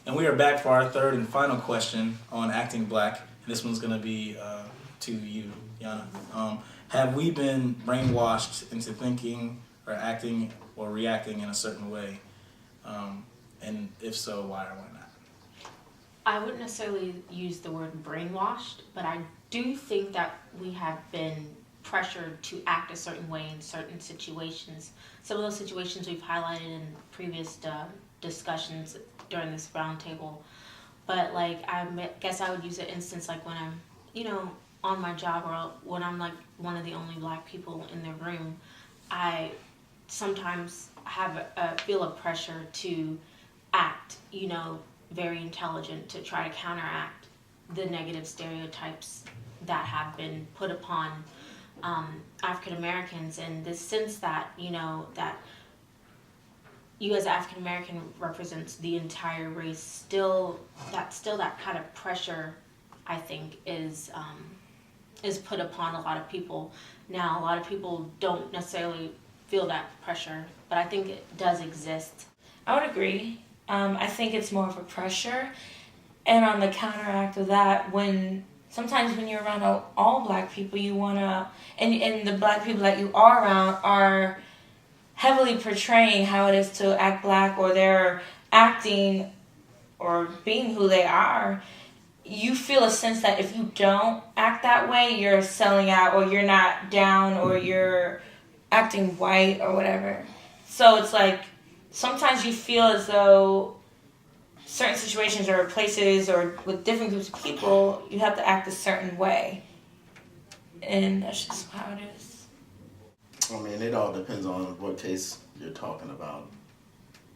And we are back for our third and final question on Acting Black. This one's going to be to you, Yana. Have we been brainwashed into thinking or acting or reacting in a certain way? And if so, why or why not? I wouldn't necessarily use the word brainwashed, but I do think that we have been pressured to act a certain way in certain situations. Some of those situations we've highlighted in previous discussions during this roundtable. But like, I guess I would use an instance like when I'm, on my job, or when I'm like one of the only black people in the room. I sometimes feel a pressure to act, very intelligent, to try to counteract the negative stereotypes that have been put upon African Americans, in this sense that, that you as African American represents the entire race. Still that kind of pressure, I think, is put upon a lot of people. Now, a lot of people don't necessarily feel that pressure, but I think it does exist. I would agree. I think it's more of a pressure. And on the counteract of that, sometimes when you're around all black people, you want to, and the black people that you are around are heavily portraying how it is to act black, or they're acting or being who they are. You feel a sense that if you don't act that way, you're selling out, or you're not down, or you're acting white or whatever. So it's like, sometimes you feel as though certain situations or places or with different groups of people, you have to act a certain way. And that's just how it is. I mean, it all depends on what case you're talking about.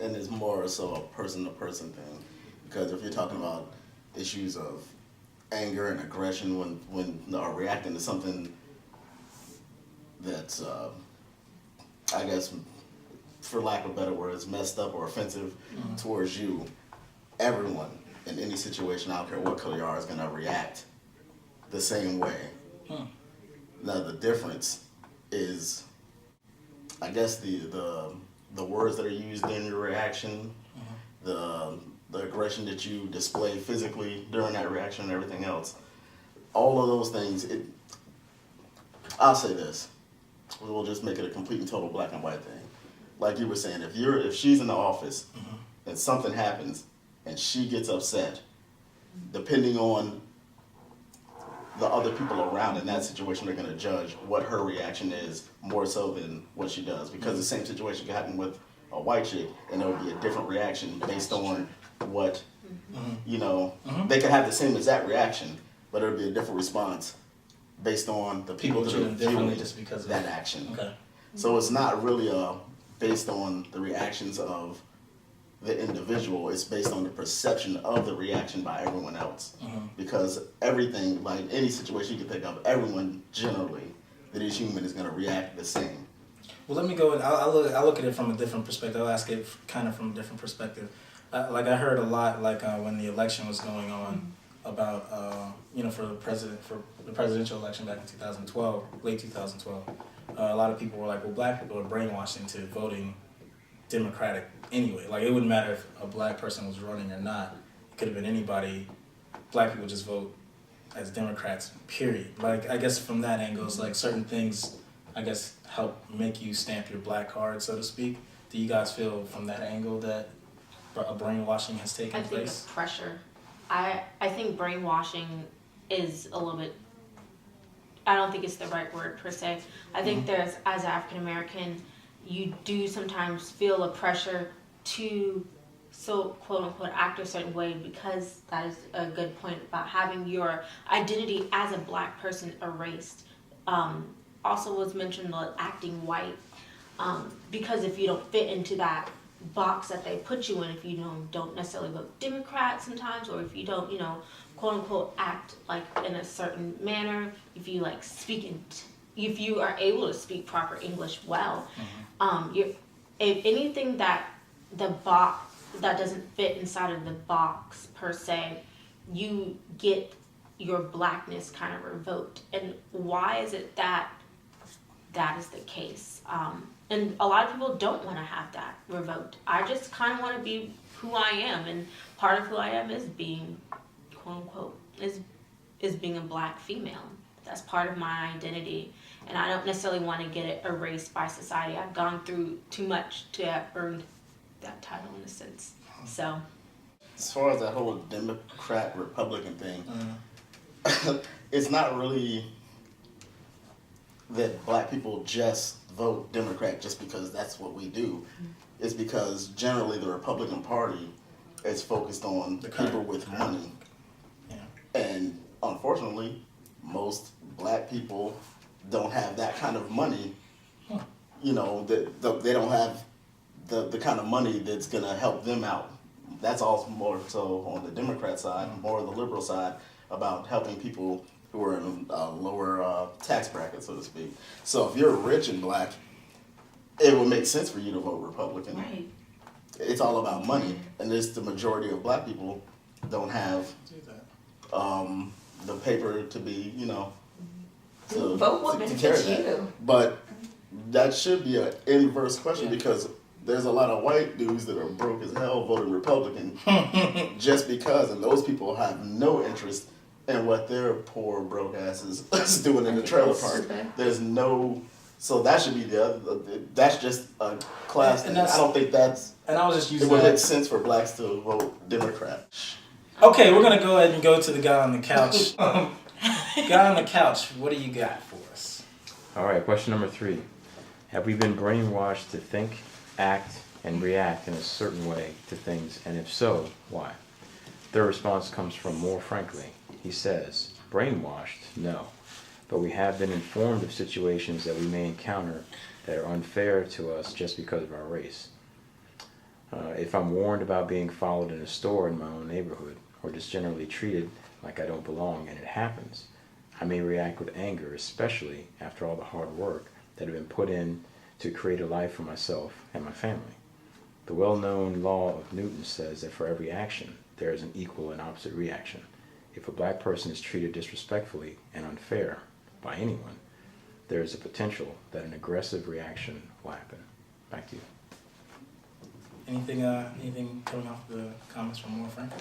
And it's more so a person-to-person thing. Because if you're talking about issues of anger and aggression when reacting to something that's, I guess, for lack of better words, messed up or offensive towards you, everyone in any situation, I don't care what color you are, is going to react the same way. Now, the difference is, I guess, the words that are used in your reaction, the aggression that you display physically during that reaction and everything else. All of those things, I'll say this. We'll just make it a complete and total black and white thing. Like you were saying, if she's in the office and something happens and she gets upset, depending on the other people around in that situation, they're going to judge what her reaction is more so than what she does. Because the same situation could happen with a white chick, and there would be a different reaction based on what, they could have the same exact reaction, but it would be a different response based on the people that are viewing just because of that action. Okay. So it's not really based on the reactions of the individual, it's based on the perception of the reaction by everyone else. Because everything, like any situation you can think of, everyone generally that is human is going to react the same. Well, let me go. I'll look at it from a different perspective. I'll ask it kind of from a different perspective. I heard a lot, when the election was going on, about for the presidential election back in 2012, late 2012. A lot of people were like, well, black people are brainwashed into voting Democratic anyway. Like, it wouldn't matter if a black person was running or not. It could have been anybody. Black people just vote as Democrats, period. Like, I guess from that angle, it's like certain things, I guess, help make you stamp your black card, so to speak. Do you guys feel from that angle that a brainwashing has taken place? I think pressure. I think brainwashing is a little bit, I don't think it's the right word per se. I think there's, as African American, you do sometimes feel a pressure to, quote unquote, act a certain way, because that is a good point about having your identity as a black person erased. Also was mentioned the acting white, because if you don't fit into that box that they put you in, if you don't necessarily vote Democrat sometimes, or if you don't, quote unquote, act like in a certain manner, if you if you are able to speak proper English well, if anything that the box that doesn't fit inside of the box per se, you get your blackness kind of revoked. And why is it that is the case? And a lot of people don't want to have that revoked. I just kind of want to be who I am, and part of who I am is being, quote unquote, is being a black female. That's part of my identity, and I don't necessarily want to get it erased by society. I've gone through too much to have earned that title in a sense. So, as far as that whole Democrat Republican thing, it's not really that black people just vote Democrat just because that's what we do. It's because generally the Republican Party is focused on people with money. Yeah. And unfortunately, most black people don't have that kind of money. You know, they don't have the kind of money that's going to help them out. That's all more so on the Democrat side, more on the liberal side, about helping people who are in a lower tax bracket, so to speak. So if you're rich and black, it would make sense for you to vote Republican. Right. It's all about money, and it's the majority of black people don't have the paper to be, you know, to, Vote what to benefits carry that. you. But that should be an inverse question because there's a lot of white dudes that are broke as hell voting Republican just because, and those people have no interest in what their poor broke asses is doing in the trailer park. There's no, so that should be that's just a class thing. I don't think that's, and I was just using it would that. make sense for blacks to vote Democrat. Okay, we're gonna go ahead and go to the guy on the couch. Guy on the couch, what do you got for us? All right, question number 3. Have we been brainwashed to think, act, and react in a certain way to things, and if so, why? Their response comes from More Frankly. He says, brainwashed? No. But we have been informed of situations that we may encounter that are unfair to us just because of our race. If I'm warned about being followed in a store in my own neighborhood, or just generally treated like I don't belong, and it happens, I may react with anger, especially after all the hard work that have been put in to create a life for myself and my family. The well-known law of Newton says that for every action, there is an equal and opposite reaction. If a black person is treated disrespectfully and unfair by anyone, there is a potential that an aggressive reaction will happen. Back to you. Anything coming off the comments from More Frank?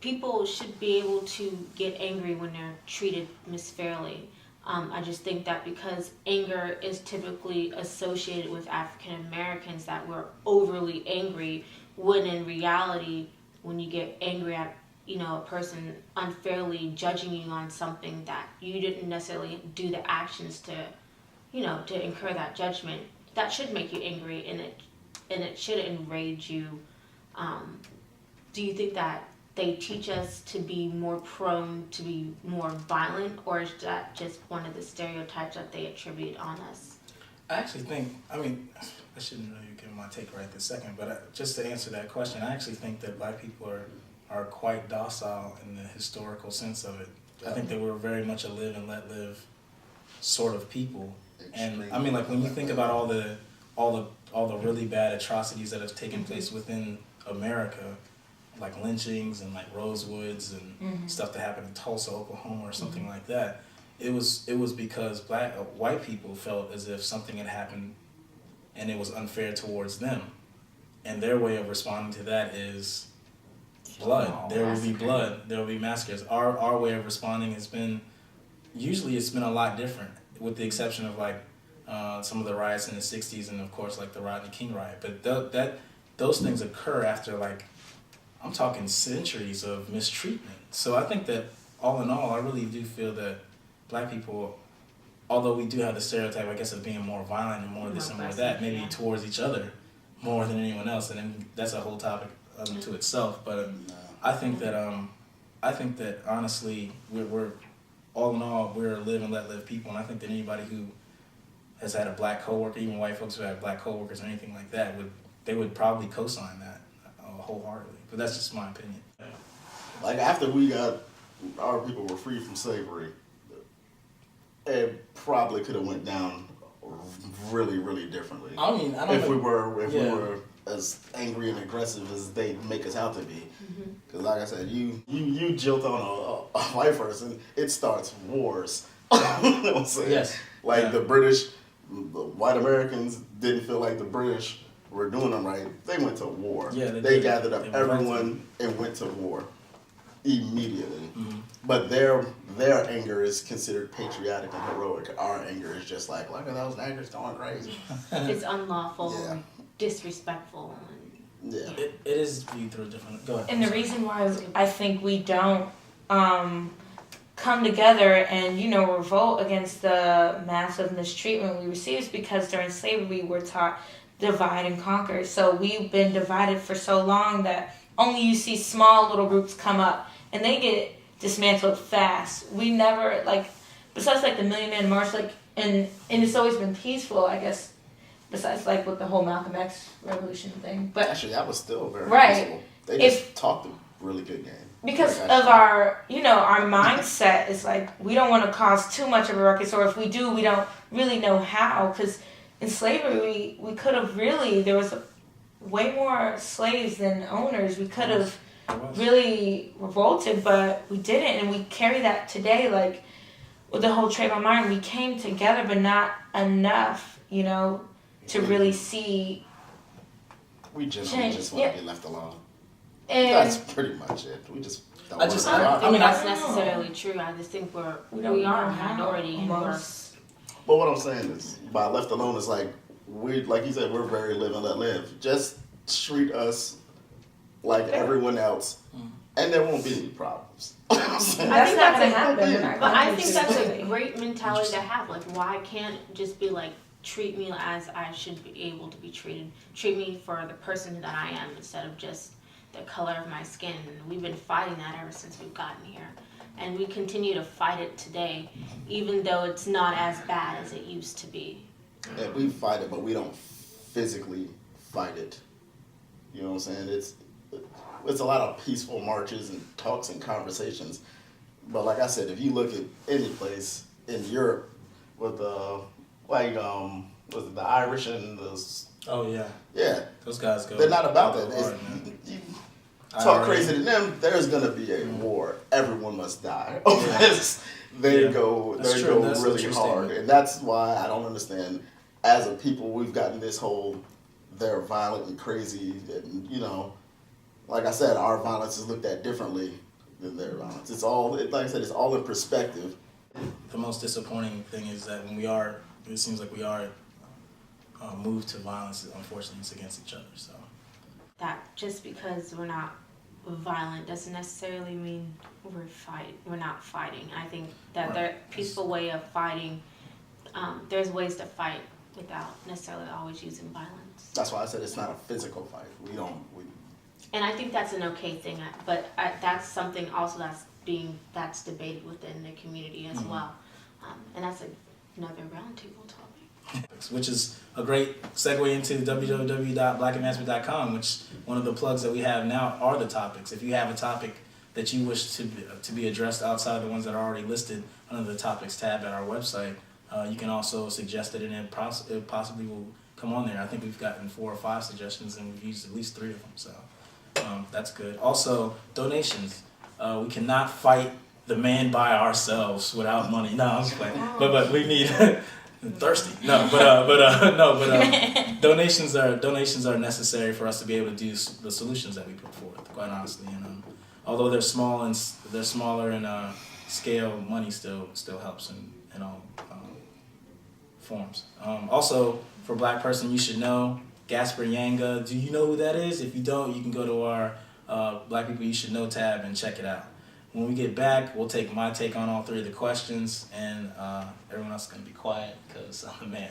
people should be able to get angry when they're treated misfairly. I just think that because anger is typically associated with African Americans, that we're overly angry, when in reality, when you get angry at a person unfairly judging you on something that you didn't necessarily do the actions to incur that judgment, that should make you angry, and it should enrage you. Do you think that they teach us to be more prone to be more violent, or is that just one of the stereotypes that they attribute on us? I actually think, I shouldn't really give my take right this second, but just to answer that question, I actually think that black people are quite docile in the historical sense of it. I think that we're very much a live and let live sort of people. And like when you think about all the really bad atrocities that have taken place within America, like lynchings and like Rosewoods and stuff that happened in Tulsa, Oklahoma, or something like that, it was because white people felt as if something had happened and it was unfair towards them, and their way of responding to that is blood. There will be blood. There will be massacres. Our way of responding has been, usually it's been a lot different, with the exception of like some of the riots in the '60s and of course like the Rodney King riot. But those things occur after, like, I'm talking centuries of mistreatment. So I think that all in all, I really do feel that black people, although we do have the stereotype, I guess, of being more violent and more this and more that, maybe towards each other more than anyone else, and then that's a whole topic to itself. But I think that honestly, we're all in all, we're live and let live people, and I think that anybody who has had a black coworker, even white folks who have black coworkers or anything like that, they would probably co-sign that wholeheartedly. But that's just my opinion. Like after our people were free from slavery, it probably could have went down really, really differently. If we were as angry and aggressive as they make us out to be. Because like I said, you jilt on a white person, it starts wars. You know what I'm saying? Yes. Like the British the white Americans didn't feel like the British were doing them right, they went to war. Yeah, they gathered up They everyone and went to war immediately. Mm-hmm. But their anger is considered patriotic and heroic. Our anger is just like, look at those niggers going crazy. It's unlawful, Yeah. disrespectful, and Yeah. It is viewed through a different. Go ahead. And the reason why I think we don't come together and, you know, revolt against the massive mistreatment we receive is because during slavery we were taught divide and conquer. So we've been divided for so long that only you see small little groups come up and they get dismantled fast. We never, like, besides like the Million Man March, like, and it's always been peaceful, I guess, besides like with the whole Malcolm X revolution thing. But Actually, that was still very Right. peaceful. They just talked a really good game. because Like, of our, you know, our mindset is like we don't want to cause too much of a ruckus, or if we do, we don't really know how. Because in slavery, we could have really, there was way more slaves than owners. We could have It was. really revolted, but we didn't, and we carry that today. Like with the whole Trayvon Martin, we came together, but not enough, you know, to really see. We just Change, want yeah. to be left alone. And That's pretty much it. We just don't I want just- to I don't rock. think mean, that's I don't know. necessarily true. I just think we we are a know how minority, and we're almost. But what I'm saying is, by left alone, is like like you said, we're very live and let live. Just treat us like everyone else, and there won't be any problems. I That's think not that's gonna a- happen. in our But I country think that's a today. great mentality to have. Like, why can't it just be like, treat me as I should be able to be treated? Treat me for the person that I am instead of just the color of my skin. And we've been fighting that ever since we've gotten here. And we continue to fight it today, even though it's not as bad as it used to be. And we fight it, but we don't physically fight it. You know what I'm saying? It's a lot of peaceful marches and talks and conversations. But like I said, if you look at any place in Europe with was it the Irish and Oh yeah, yeah, those guys go. they're not about that. go hard, man. You talk IRA. crazy to them, there's gonna be a war. Everyone must die. They Yeah. go That's they true. go That's a really true hard, statement. and that's why I don't understand. As a people, we've gotten this whole they're violent and crazy, and you know, like I said, our violence is looked at differently than their violence. It's all like I said, it's all in perspective. The most disappointing thing is that when it seems like we are moved to violence. Unfortunately, it's against each other. So That just because we're not violent doesn't necessarily mean we're not fighting. I think that Right. the peaceful way of fighting, there's ways to fight without necessarily always using violence. That's why I said it's not a physical fight. We And I think that's an okay thing, but that's something also that's debated within the community as well. And that's another roundtable topic. which is a great segue into www.blackadvancement.com, which one of the plugs that we have now are the topics. If you have a topic that you wish to be addressed outside of the ones that are already listed under the topics tab at our website, you can also suggest it, and it possibly will come on there. I think we've gotten 4 or 5 suggestions, and we've used at least 3 of them, so that's good. Also, donations. We cannot fight the man by ourselves without money. No, I'm just playing. But we need thirsty. No, but donations are necessary for us to be able to do the solutions that we put forth. Quite honestly, and although they're smaller in scale, money still helps in all forms. Also, for a black person, you should know Gasper Yanga. Do you know who that is? If you don't, you can go to our Black People You Should Know tab and check it out. When we get back, we'll take my take on all 3 of the questions, and everyone else is going to be quiet because I'm the man.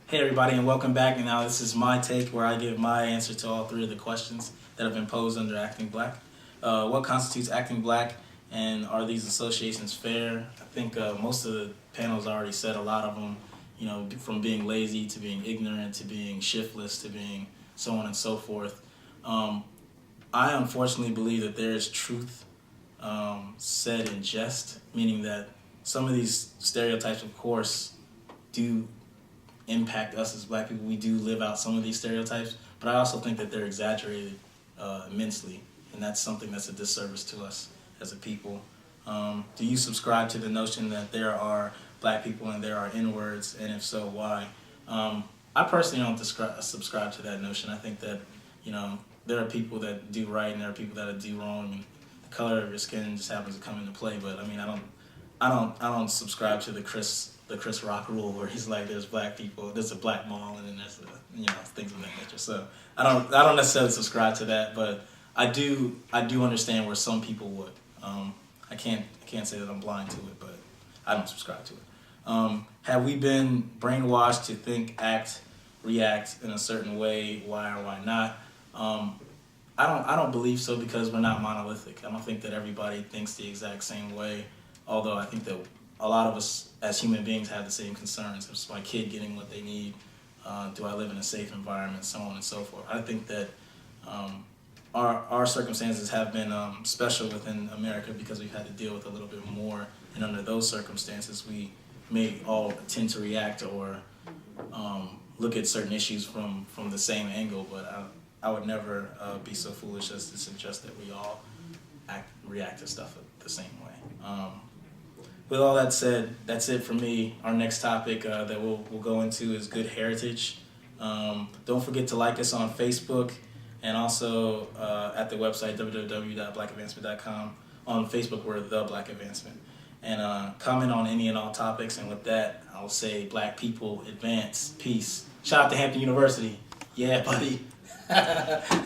Hey everybody, and welcome back. And now this is my take, where I give my answer to all 3 of the questions that have been posed under Acting Black. What constitutes acting black, and are these associations fair? I think most of the panels already said a lot of them, you know, from being lazy to being ignorant to being shiftless to being so on and so forth. I unfortunately believe that there is truth said in jest, meaning that some of these stereotypes, of course, do impact us as black people. We do live out some of these stereotypes, but I also think that they're exaggerated immensely, and that's something that's a disservice to us as a people. Do you subscribe to the notion that there are black people and there are N-words, and if so, why? I personally don't subscribe to that notion. I think that, you know, there are people that do right and there are people that do wrong, and the color of your skin just happens to come into play. But I mean, I don't subscribe to the Chris Rock rule where he's like, there's black people, there's a black mall, and then there's things of that nature. So I don't necessarily subscribe to that, but I do understand where some people would. I can't say that I'm blind to it, but I don't subscribe to it. Have we been brainwashed to think, act, react in a certain way? Why or why not? I don't believe so, because we're not monolithic. I don't think that everybody thinks the exact same way. Although I think that a lot of us as human beings have the same concerns. Is my kid getting what they need? Do I live in a safe environment? So on and so forth. I think that our circumstances have been special within America because we've had to deal with a little bit more. And under those circumstances, we may all tend to react or look at certain issues from the same angle. But I would never be so foolish as to suggest that we all react to stuff the same way. With all that said, that's it for me. Our next topic that we'll go into is good heritage. Don't forget to like us on Facebook and also at the website www.blackadvancement.com. On Facebook, we're The Black Advancement. And comment on any and all topics. And with that, I'll say Black people advance. Peace. Shout out to Hampton University. Yeah, buddy.